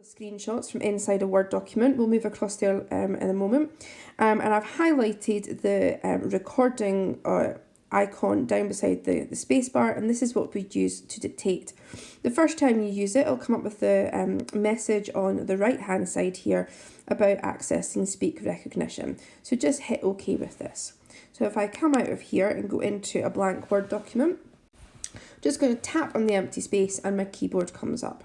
Screenshots from inside a Word document. We'll move across there in a moment. And I've highlighted the recording icon down beside the spacebar, and this is what we'd use to dictate. The first time you use it, it'll come up with the message on the right hand side here about accessing speak recognition. So just hit OK with this. So if I come out of here and go into a blank Word document, I'm just going to tap on the empty space and my keyboard comes up.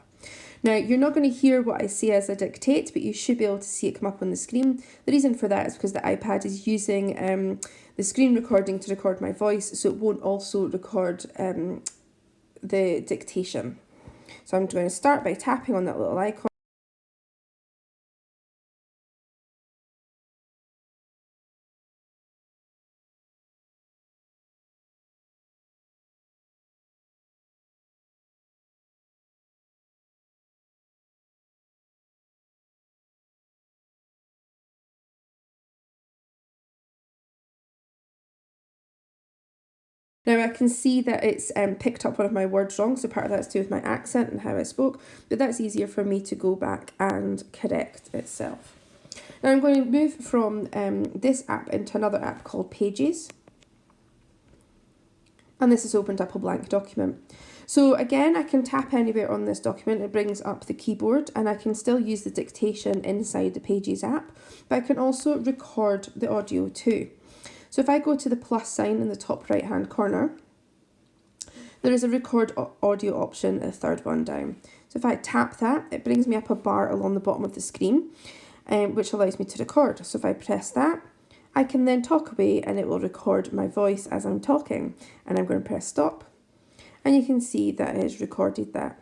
Now, you're not going to hear what I say as I dictate, but you should be able to see it come up on the screen. The reason for that is because the iPad is using the screen recording to record my voice, so it won't also record the dictation. So I'm going to start by tapping on that little icon. Now I can see that it's picked up one of my words wrong, so part of that's to do with my accent and how I spoke, but that's easier for me to go back and correct itself. Now I'm going to move from this app into another app called Pages, and this has opened up a blank document. So again, I can tap anywhere on this document, it brings up the keyboard, and I can still use the dictation inside the Pages app, but I can also record the audio too. So if I go to the plus sign in the top right hand corner, there is a record audio option, the third one down. So if I tap that, it brings me up a bar along the bottom of the screen, which allows me to record. So if I press that, I can then talk away and it will record my voice as I'm talking. And I'm going to press stop, and you can see that it has recorded that.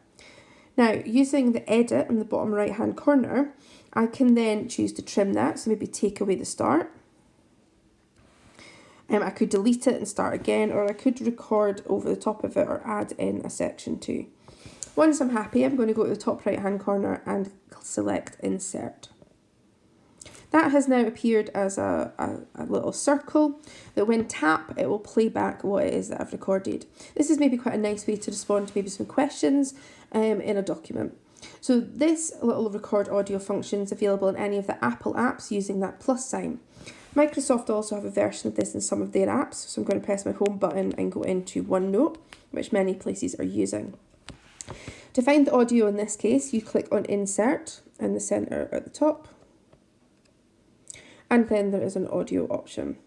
Now, using the edit in the bottom right hand corner, I can then choose to trim that, so maybe take away the start. I could delete it and start again, or I could record over the top of it or add in a section too. Once I'm happy, I'm going to go to the top right hand corner and select insert. That has now appeared as a little circle that when tap, it will play back what it is that I've recorded. This is maybe quite a nice way to respond to maybe some questions in a document. So this little record audio function is available in any of the Apple apps using that plus sign. Microsoft also have a version of this in some of their apps, so I'm going to press my home button and go into OneNote, which many places are using. To find the audio in this case, you click on Insert in the centre at the top, and then there is an audio option.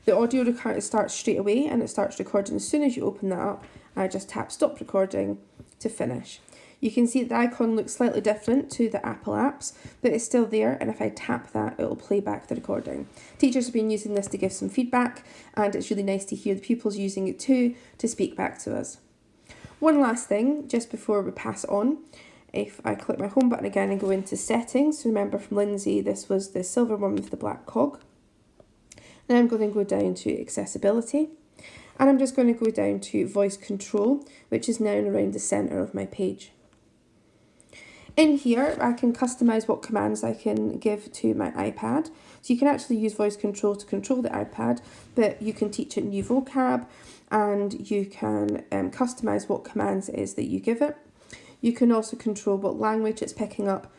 The audio starts straight away and it starts recording as soon as you open that up. I just tap Stop Recording to finish. You can see the icon looks slightly different to the Apple apps, but it's still there, and if I tap that, it will play back the recording. Teachers have been using this to give some feedback, and it's really nice to hear the pupils using it too to speak back to us. One last thing, just before we pass on, if I click my home button again and go into settings, remember from Lindsay, this was the silver one with the black cog. Now I'm going to go down to accessibility, and I'm just going to go down to voice control, which is now around the centre of my page. In here, I can customise what commands I can give to my iPad. So you can actually use voice control to control the iPad, but you can teach it new vocab, and you can customise what commands it is that you give it. You can also control what language it's picking up